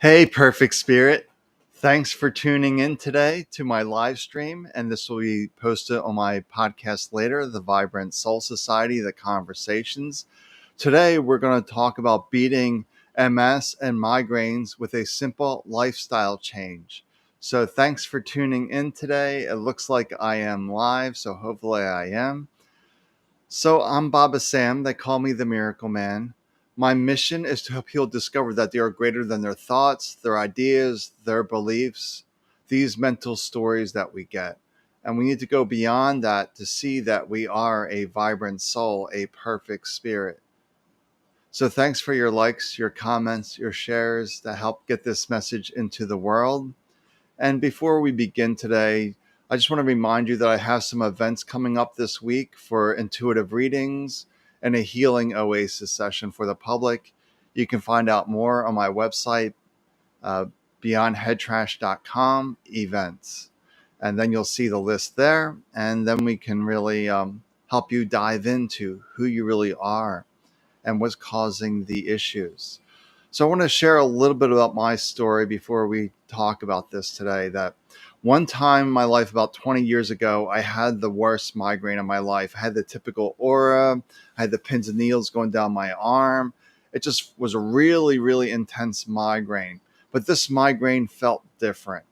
Hey, perfect spirit. Thanks for tuning in today to my live stream. And this will be posted on my podcast later, The Vibrant Soul Society, The Conversations. Today, we're going to talk about beating MS and migraines with a simple lifestyle change. So, thanks for tuning in today. It looks like I am live, so hopefully I am. So I'm Baba Sam. They call me the Miracle Man. My mission is to help people discover that they are greater than their thoughts, their ideas, their beliefs, these mental stories that we get. And we need to go beyond that to see that we are a vibrant soul, a perfect spirit. So thanks for your likes, your comments, your shares that help get this message into the world. And before we begin today, I just want to remind you that I have some events coming up this week for intuitive readings and a healing oasis session for the public. You can find out more on my website, beyondheadtrash.com events. And then you'll see the list there. And then we can really help you dive into who you really are and what's causing the issues. So I want to share a little bit about my story before we talk about this today. That one time in my life, about 20 years ago, I had the worst migraine of my life. I had the typical aura. I had the pins and needles going down my arm. It just was a really, really intense migraine. But this migraine felt different.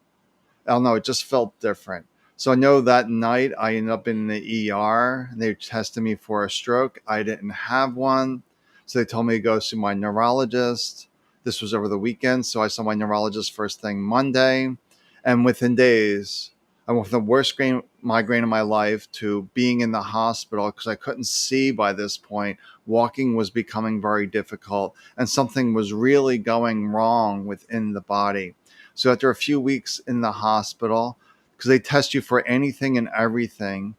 I don't know, it just felt different. So I know that night I ended up in the ER. They tested me for a stroke. I didn't have one. So they told me to go see my neurologist. This was over the weekend. So I saw my neurologist first thing Monday. And within days, I went from the worst migraine of my life to being in the hospital because I couldn't see by this point. Walking was becoming very difficult and something was really going wrong within the body. So after a few weeks in the hospital, because they test you for anything and everything,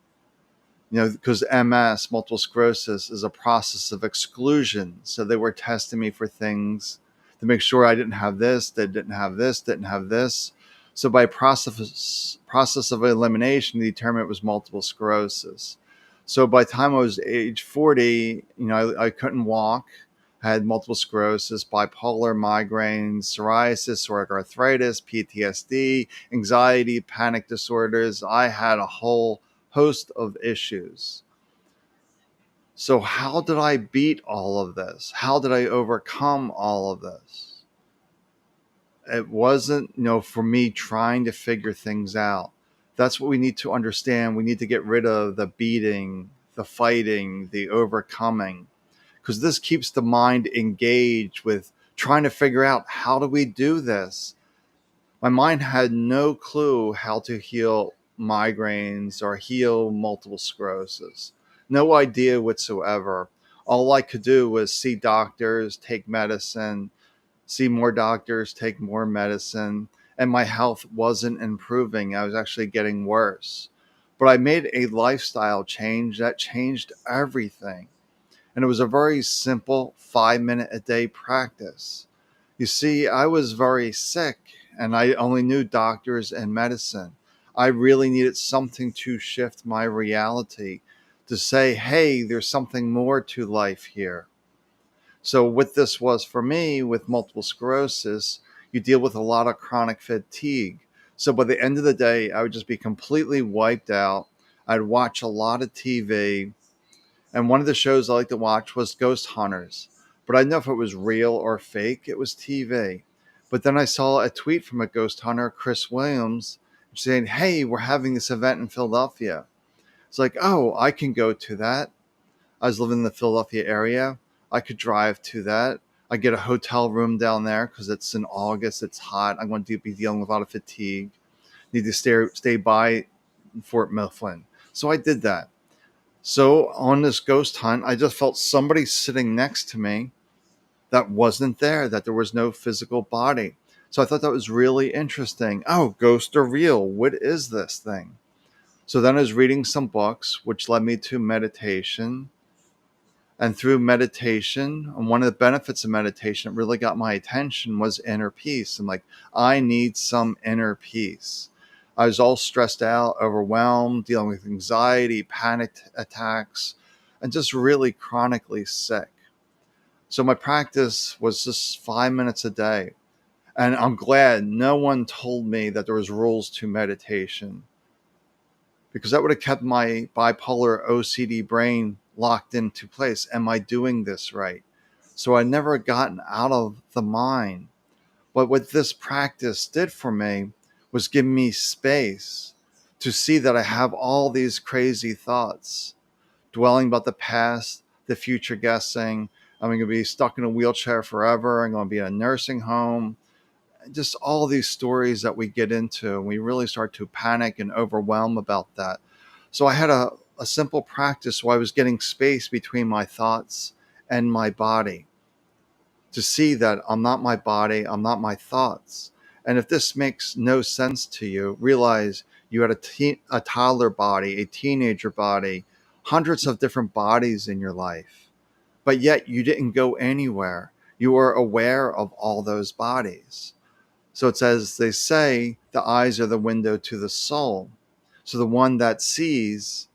because MS, multiple sclerosis, is a process of exclusion. So they were testing me for things to make sure I didn't have this, that didn't have this, didn't have this. So by process of elimination, they determined it was multiple sclerosis. So by the time I was age 40, I couldn't walk. I had multiple sclerosis, bipolar, migraines, psoriasis, psoriatic arthritis, PTSD, anxiety, panic disorders. I had a whole host of issues. So how did I beat all of this? How did I overcome all of this? It wasn't, for me trying to figure things out. That's what we need to understand. We need to get rid of the beating, the fighting, the overcoming, because this keeps the mind engaged with trying to figure out, how do we do this? My mind had no clue how to heal migraines or heal multiple sclerosis. No idea whatsoever. All I could do was see doctors, take medicine, see more doctors, take more medicine, and my health wasn't improving. I was actually getting worse. But I made a lifestyle change that changed everything. And it was a very simple 5-minute a day practice. You see, I was very sick and I only knew doctors and medicine. I really needed something to shift my reality, to say, hey, there's something more to life here. So what this was for me with multiple sclerosis, you deal with a lot of chronic fatigue. So by the end of the day, I would just be completely wiped out. I'd watch a lot of TV. And one of the shows I like to watch was Ghost Hunters. But I didn't know if it was real or fake. It was TV. But then I saw a tweet from a ghost hunter, Chris Williams, saying, hey, we're having this event in Philadelphia. It's like, oh, I can go to that. I was living in the Philadelphia area. I could drive to that. I get a hotel room down there because it's in August. It's hot. I'm going to be dealing with a lot of fatigue. Need to stay by Fort Mifflin. So I did that. So on this ghost hunt, I just felt somebody sitting next to me that wasn't there, that there was no physical body. So I thought that was really interesting. Oh, ghosts are real. What is this thing? So then I was reading some books, which led me to meditation. And through meditation, and one of the benefits of meditation that really got my attention was inner peace. I'm like, I need some inner peace. I was all stressed out, overwhelmed, dealing with anxiety, panic attacks, and just really chronically sick. So my practice was just 5 minutes a day. And I'm glad no one told me that there was rules to meditation, because that would have kept my bipolar OCD brain locked into place. Am I doing this right? So I never gotten out of the mind. But what this practice did for me was give me space to see that I have all these crazy thoughts, dwelling about the past, the future guessing. I'm going to be stuck in a wheelchair forever. I'm going to be in a nursing home. Just all these stories that we get into, and we really start to panic and overwhelm about that. So I had a simple practice where I was getting space between my thoughts and my body, to see that I'm not my body, I'm not my thoughts. And if this makes no sense to you, realize you had a toddler body, a teenager body, hundreds of different bodies in your life, but yet you didn't go anywhere. You were aware of all those bodies. So it's as they say, the eyes are the window to the soul. So the one that sees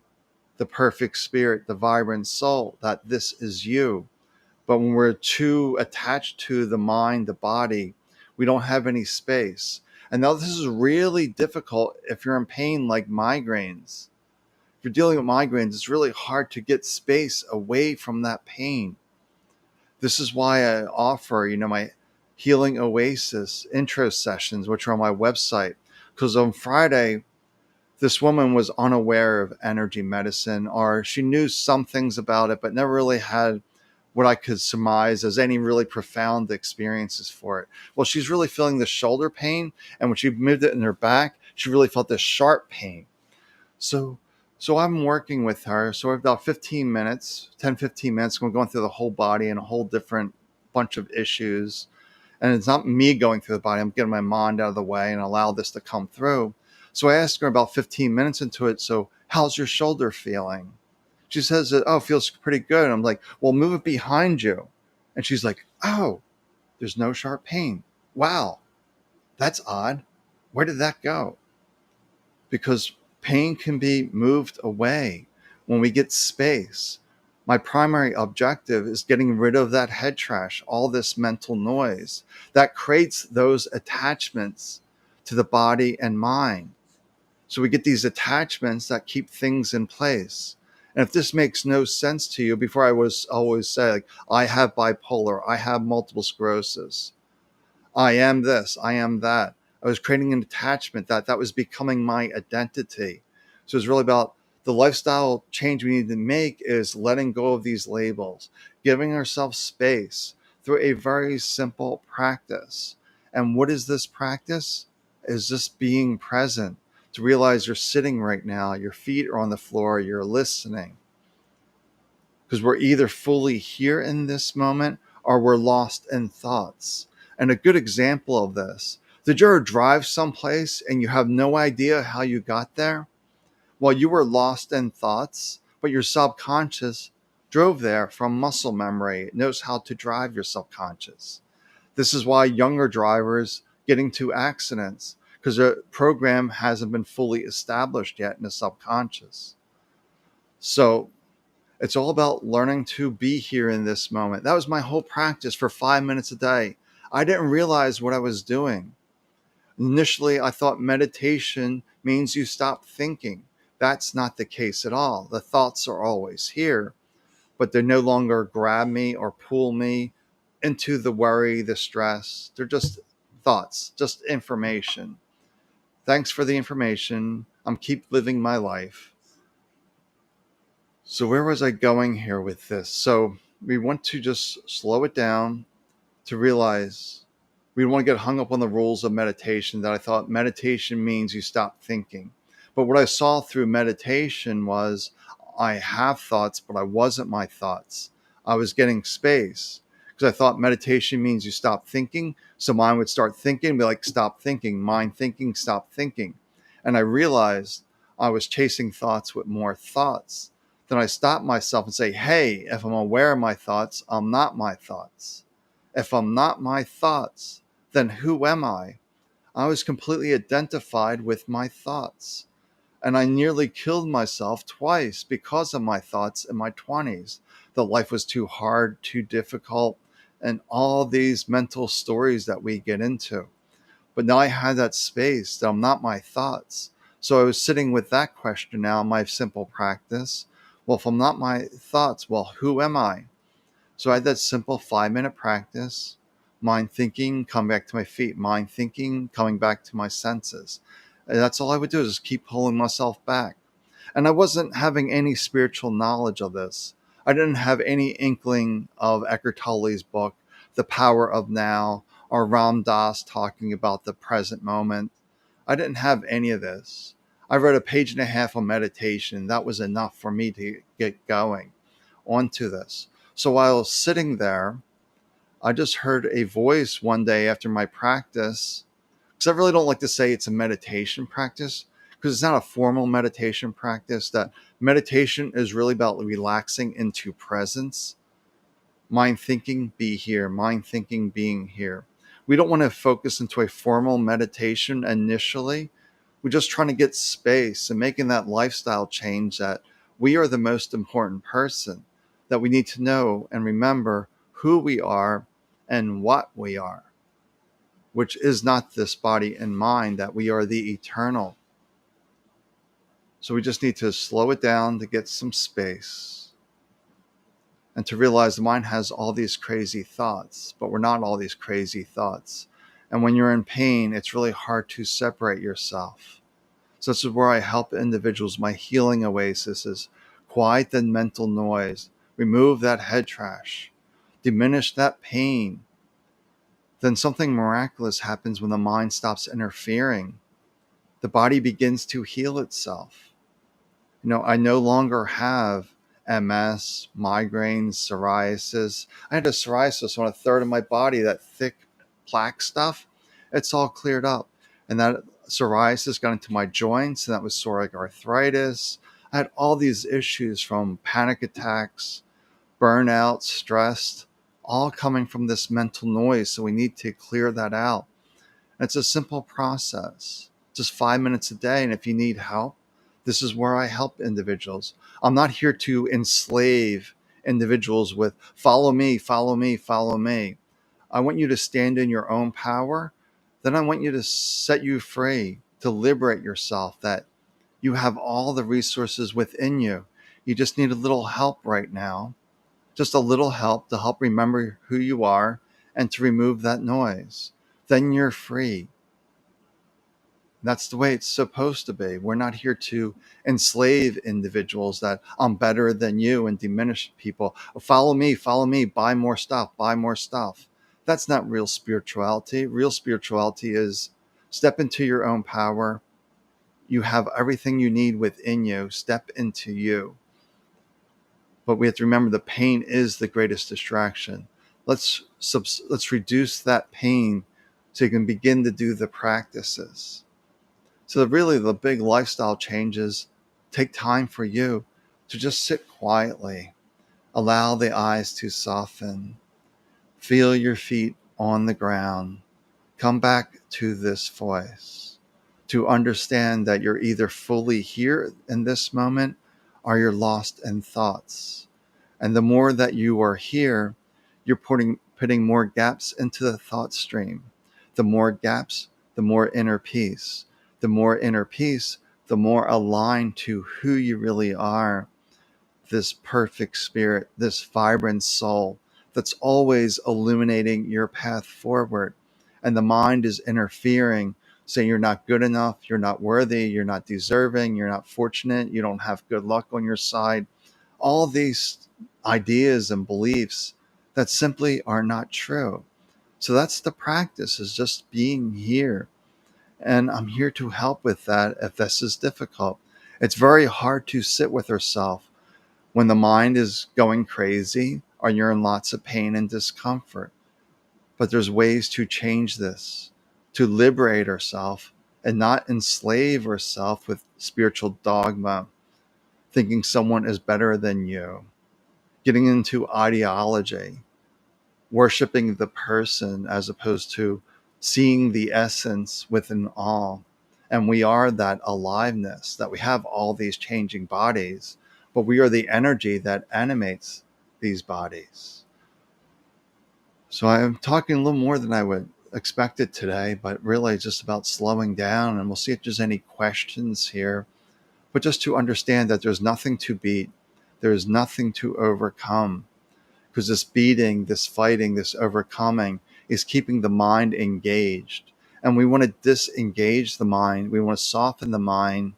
the perfect spirit, the vibrant soul, that this is you. But when we're too attached to the mind, the body, we don't have any space. And now this is really difficult if you're in pain like migraines. If you're dealing with migraines, it's really hard to get space away from that pain. This is why I offer, my healing oasis intro sessions, which are on my website. Because on Friday, this woman was unaware of energy medicine, or she knew some things about it, but never really had what I could surmise as any really profound experiences for it. Well, she's really feeling the shoulder pain, and when she moved it in her back, she really felt this sharp pain. So I'm working with her. So I've about 15 minutes, 10, 15 minutes. We're going through the whole body and a whole different bunch of issues. And it's not me going through the body. I'm getting my mind out of the way and allow this to come through. So I asked her about 15 minutes into it, so how's your shoulder feeling? She says, oh, it feels pretty good. And I'm like, well, move it behind you. And she's like, oh, there's no sharp pain. Wow, that's odd. Where did that go? Because pain can be moved away when we get space. My primary objective is getting rid of that head trash, all this mental noise that creates those attachments to the body and mind. So we get these attachments that keep things in place. And if this makes no sense to you, before I was always say, like, I have bipolar, I have multiple sclerosis, I am this, I am that. I was creating an attachment that was becoming my identity. So it's really about the lifestyle change we need to make is letting go of these labels, giving ourselves space through a very simple practice. And what is this practice? Is just being present, to realize you're sitting right now, your feet are on the floor, you're listening. Because we're either fully here in this moment or we're lost in thoughts. And a good example of this, did you ever drive someplace and you have no idea how you got there? Well, you were lost in thoughts, but your subconscious drove there from muscle memory. It knows how to drive your subconscious. This is why younger drivers get into accidents, because the program hasn't been fully established yet in the subconscious. So it's all about learning to be here in this moment. That was my whole practice for 5 minutes a day. I didn't realize what I was doing. Initially, I thought meditation means you stop thinking. That's not the case at all. The thoughts are always here, but they no longer grab me or pull me into the worry, the stress. They're just thoughts, just information. Thanks for the information. I'm keep living my life. So where was I going here with this? So we want to just slow it down to realize we don't want to get hung up on the rules of meditation, that I thought meditation means you stop thinking. But what I saw through meditation was I have thoughts, but I wasn't my thoughts. I was getting space because I thought meditation means you stop thinking. So mind would start thinking, be like, stop thinking, mind thinking, stop thinking. And I realized I was chasing thoughts with more thoughts. Then I stopped myself and say, hey, if I'm aware of my thoughts, I'm not my thoughts. If I'm not my thoughts, then who am I? I was completely identified with my thoughts. And I nearly killed myself twice because of my thoughts in my 20s. That life was too hard, too difficult. and all these mental stories that we get into. But now I had that space that I'm not my thoughts. So I was sitting with that question now in my simple practice. Well, if I'm not my thoughts, well, who am I? So I had that simple 5-minute practice, mind thinking, come back to my feet, mind thinking, coming back to my senses. And that's all I would do, is just keep pulling myself back. And I wasn't having any spiritual knowledge of this. I didn't have any inkling of Eckhart Tolle's book, The Power of Now, or Ram Dass talking about the present moment. I didn't have any of this. I read a page and a half on meditation. That was enough for me to get going onto this. So while I was sitting there, I just heard a voice one day after my practice, because I really don't like to say it's a meditation practice, because it's not a formal meditation practice. That meditation is really about relaxing into presence, mind thinking, be here, mind thinking, being here. We don't want to focus into a formal meditation initially. We're just trying to get space and making that lifestyle change, that we are the most important person, that we need to know and remember who we are and what we are, which is not this body and mind, that we are the eternal. So we just need to slow it down to get some space and to realize the mind has all these crazy thoughts, but we're not all these crazy thoughts. And when you're in pain, it's really hard to separate yourself. So this is where I help individuals. My healing oasis is quiet the mental noise, remove that head trash, diminish that pain. Then something miraculous happens when the mind stops interfering. The body begins to heal itself. I no longer have MS, migraines, psoriasis. I had a psoriasis on a third of my body, that thick plaque stuff. It's all cleared up. And that psoriasis got into my joints, and that was psoriatic arthritis. I had all these issues, from panic attacks, burnout, stress, all coming from this mental noise. So we need to clear that out. It's a simple process, just 5 minutes a day. And if you need help, this is where I help individuals. I'm not here to enslave individuals with follow me, follow me, follow me. I want you to stand in your own power. Then I want you to set you free, to liberate yourself, that you have all the resources within you. You just need a little help right now, just a little help to help remember who you are and to remove that noise. Then you're free. That's the way it's supposed to be. We're not here to enslave individuals, that I'm better than you, and diminish people. Follow me, buy more stuff, buy more stuff. That's not real spirituality. Real spirituality is step into your own power. You have everything you need within you. Step into you. But we have to remember the pain is the greatest distraction. Let's reduce that pain so you can begin to do the practices. So really the big lifestyle changes take time for you to just sit quietly, allow the eyes to soften, feel your feet on the ground, come back to this voice, to understand that you're either fully here in this moment or you're lost in thoughts. And the more that you are here, you're putting more gaps into the thought stream. The more gaps, the more inner peace. The more inner peace, the more aligned to who you really are, this perfect spirit, this vibrant soul that's always illuminating your path forward. And the mind is interfering, saying you're not good enough, you're not worthy, you're not deserving, you're not fortunate, you don't have good luck on your side. All these ideas and beliefs that simply are not true. So that's the practice, is just being here. And I'm here to help with that if this is difficult. It's very hard to sit with yourself when the mind is going crazy or you're in lots of pain and discomfort. But there's ways to change this, to liberate ourselves and not enslave ourselves with spiritual dogma, thinking someone is better than you, getting into ideology, worshiping the person as opposed to seeing the essence within all. And we are that aliveness, that we have all these changing bodies, but we are the energy that animates these bodies. So I'm talking a little more than I would expect it today, but really just about slowing down. And we'll see if there's any questions here. But just to understand that there's nothing to beat, there's nothing to overcome. Because this beating, this fighting, this overcoming is keeping the mind engaged. And we want to disengage the mind. We want to soften the mind.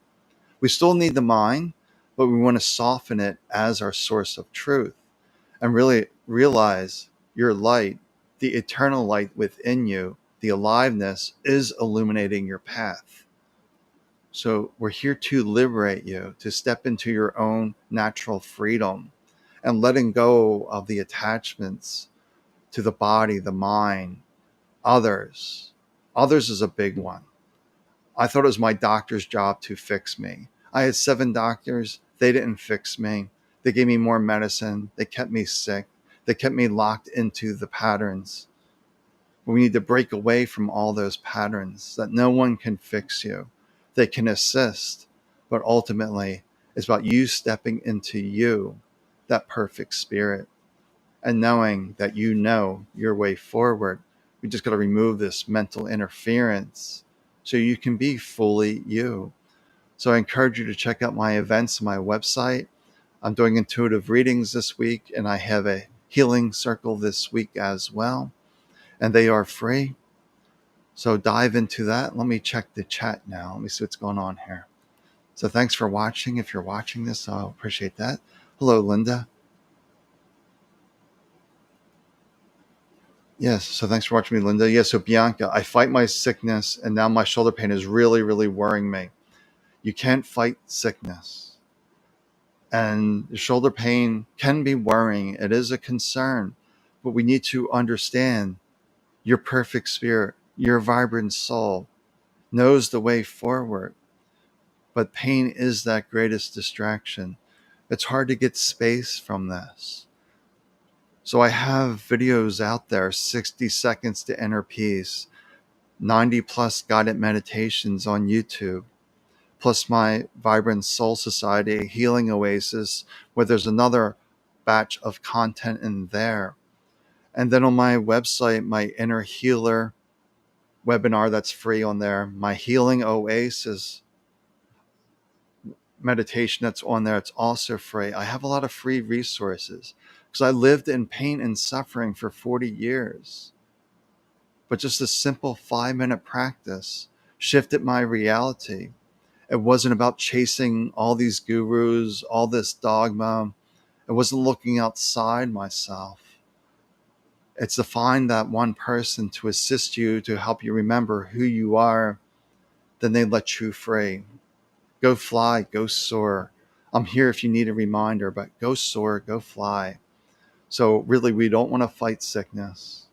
We still need the mind, but we want to soften it as our source of truth and really realize your light, the eternal light within you, the aliveness is illuminating your path. So we're here to liberate you, to step into your own natural freedom and letting go of the attachments to the body, the mind, others. Others is a big one. I thought it was my doctor's job to fix me. I had 7 doctors. They didn't fix me. They gave me more medicine. They kept me sick. They kept me locked into the patterns. We need to break away from all those patterns that no one can fix you. They can assist, but ultimately it's about you stepping into you, that perfect spirit, and knowing that you know your way forward. We just got to remove this mental interference so you can be fully you. So I encourage you to check out my events on my website. I'm doing intuitive readings this week, and I have a healing circle this week as well, and they are free. So dive into that. Let me check the chat now. Let me see what's going on here. So thanks for watching. If you're watching this, I'll appreciate that. Hello, Linda. Yes, so thanks for watching me, Linda. Yes, so Bianca, I fight my sickness, and now my shoulder pain is really, really worrying me. You can't fight sickness. And the shoulder pain can be worrying. It is a concern, but we need to understand your perfect spirit, your vibrant soul knows the way forward. But pain is that greatest distraction. It's hard to get space from this. So I have videos out there, 60 seconds to inner peace, 90 plus guided meditations on YouTube, plus my Vibrant Soul Society Healing Oasis, where there's another batch of content in there. And then on my website, my Inner Healer webinar that's free on there, my Healing Oasis meditation that's on there, it's also free. I have a lot of free resources because I lived in pain and suffering for 40 years. But just a simple 5-minute practice shifted my reality. It wasn't about chasing all these gurus, all this dogma. It wasn't looking outside myself. It's to find that one person to assist you, to help you remember who you are. Then they let you free. Go fly, go soar. I'm here if you need a reminder, but go soar, go fly. So really, we don't want to fight sickness.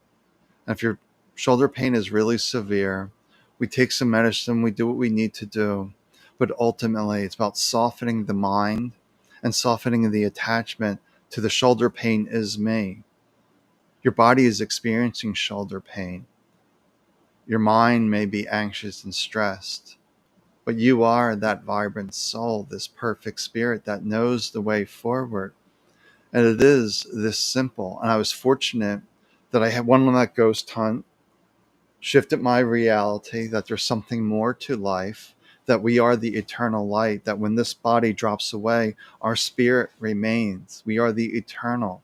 And if your shoulder pain is really severe, we take some medicine, we do what we need to do. But ultimately, it's about softening the mind and softening the attachment to the shoulder pain is me. Your body is experiencing shoulder pain. Your mind may be anxious and stressed, but you are that vibrant soul, this perfect spirit that knows the way forward. And it is this simple. And I was fortunate that I had one on that ghost hunt, shifted my reality that there's something more to life, that we are the eternal light, that when this body drops away, our spirit remains. We are the eternal.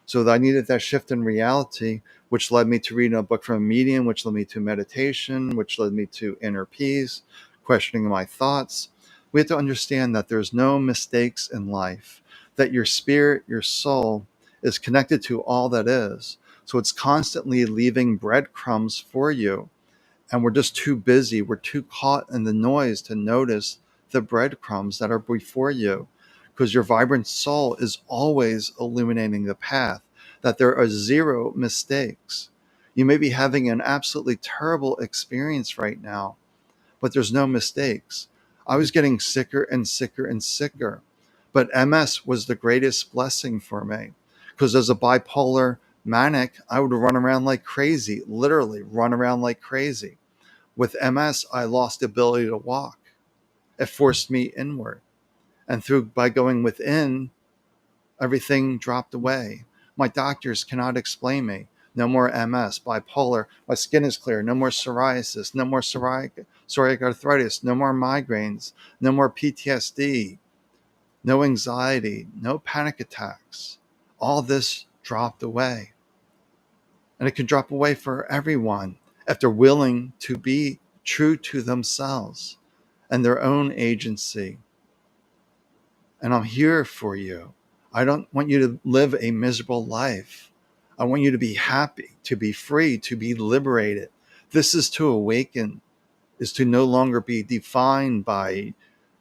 So I needed that shift in reality, which led me to reading a book from a medium, which led me to meditation, which led me to inner peace, questioning my thoughts. We have to understand that there's no mistakes in life, that your spirit, your soul is connected to all that is. So it's constantly leaving breadcrumbs for you. And we're just too busy. We're too caught in the noise to notice the breadcrumbs that are before you, because your vibrant soul is always illuminating the path, that there are 0 mistakes. You may be having an absolutely terrible experience right now, but there's no mistakes. I was getting sicker and sicker and sicker, but MS was the greatest blessing for me, because as a bipolar manic, I would run around like crazy, literally run around like crazy. With MS, I lost the ability to walk. It forced me inward. And by going within, everything dropped away. My doctors cannot explain me. no more MS, bipolar, my skin is clear, no more psoriasis, no more psoriatic arthritis, no more migraines, no more PTSD, no anxiety, no panic attacks. All this dropped away. And it can drop away for everyone if they're willing to be true to themselves and their own agency. And I'm here for you. I don't want you to live a miserable life. I want you to be happy, to be free, to be liberated. This is to awaken, is to no longer be defined by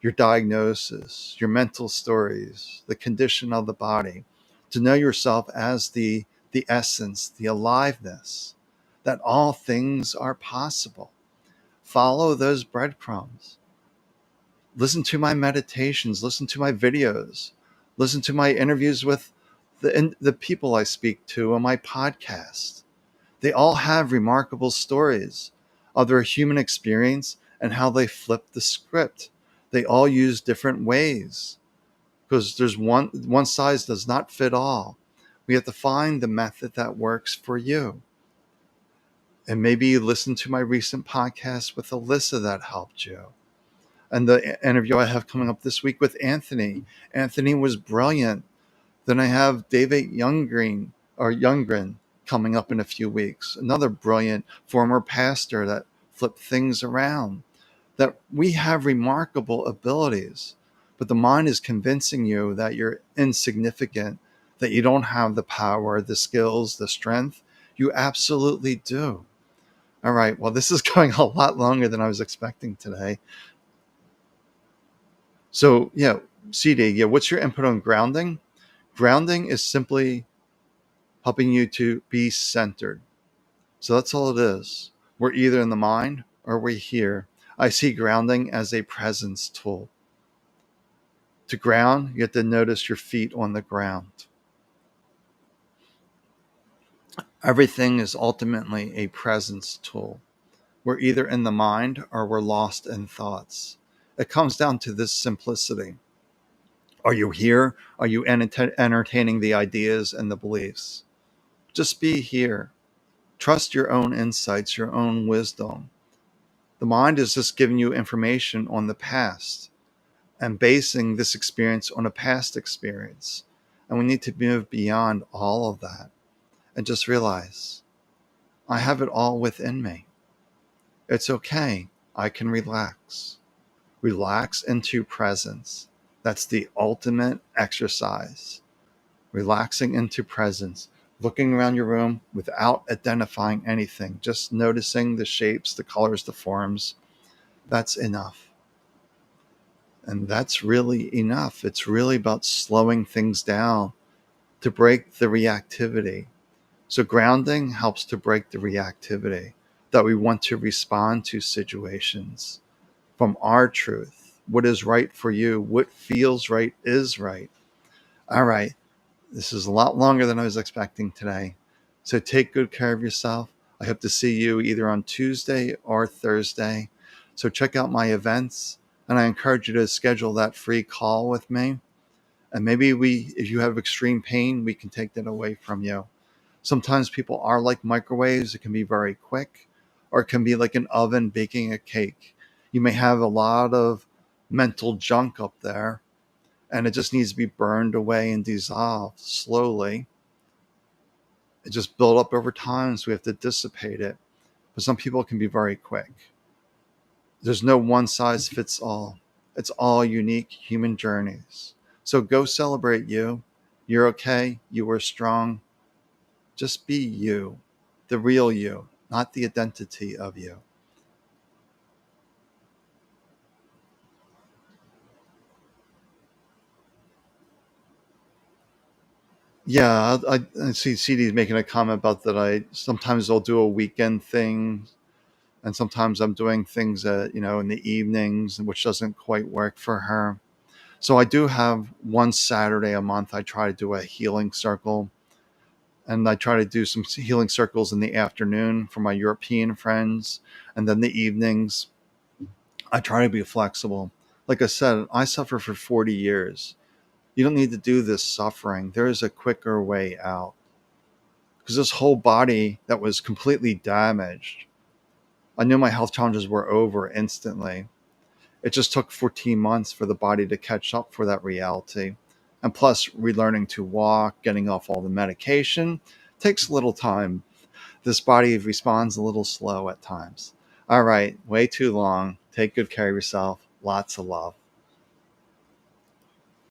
your diagnosis, your mental stories, the condition of the body, to know yourself as the essence, the aliveness, that all things are possible. Follow those breadcrumbs. Listen to my meditations, listen to my videos, listen to my interviews with the people I speak to on my podcast. They all have remarkable stories of their human experience and how they flipped the script. They all use different ways because there's one size does not fit all. We have to find the method that works for you. And maybe listen to my recent podcast with Alyssa that helped you. And the interview I have coming up this week with Anthony. Anthony was brilliant. Then I have David Youngren coming up in a few weeks. Another brilliant former pastor that flipped things around. That we have remarkable abilities, but the mind is convincing you that you're insignificant, that you don't have the power, the skills, the strength. You absolutely do. All right. Well, this is going a lot longer than I was expecting today. So, yeah, CD, yeah, what's your input on grounding? Grounding is simply helping you to be centered. So that's all it is. We're either in the mind or we're here. I see grounding as a presence tool. To ground, you have to notice your feet on the ground. Everything is ultimately a presence tool. We're either in the mind or we're lost in thoughts. It comes down to this simplicity. Are you here? Are you entertaining the ideas and the beliefs? Just be here. Trust your own insights, your own wisdom. The mind is just giving you information on the past and basing this experience on a past experience. And we need to move beyond all of that and just realize I have it all within me. It's okay. I can relax. Relax into presence. That's the ultimate exercise. Relaxing into presence, looking around your room without identifying anything, just noticing the shapes, the colors, the forms. That's enough. And that's really enough. It's really about slowing things down to break the reactivity. So grounding helps to break the reactivity that we want to respond to situations from our truth. What is right for you? What feels right is right. All right. This is a lot longer than I was expecting today. So take good care of yourself. I hope to see you either on Tuesday or Thursday. So check out my events, and I encourage you to schedule that free call with me. And maybe if you have extreme pain, we can take that away from you. Sometimes people are like microwaves. It can be very quick, or it can be like an oven baking a cake. You may have a lot of mental junk up there, and it just needs to be burned away and dissolved slowly. It just built up over time, so we have to dissipate it. But some people can be very quick. There's no one size fits all. It's all unique human journeys. So go celebrate you. You're okay. You are strong. Just be you, the real you, not the identity of you. Yeah, I see CD's making a comment about that. Sometimes I'll do a weekend thing, and sometimes I'm doing things in the evenings, which doesn't quite work for her. So I do have one Saturday a month. I try to do a healing circle, and I try to do some healing circles in the afternoon for my European friends, and then the evenings I try to be flexible. Like I said, I suffer for 40 years. You don't need to do this suffering. There is a quicker way out. because this whole body that was completely damaged, I knew my health challenges were over instantly. It just took 14 months for the body to catch up for that reality. And plus, relearning to walk, getting off all the medication takes a little time. This body responds a little slow at times. All right, way too long. Take good care of yourself. Lots of love.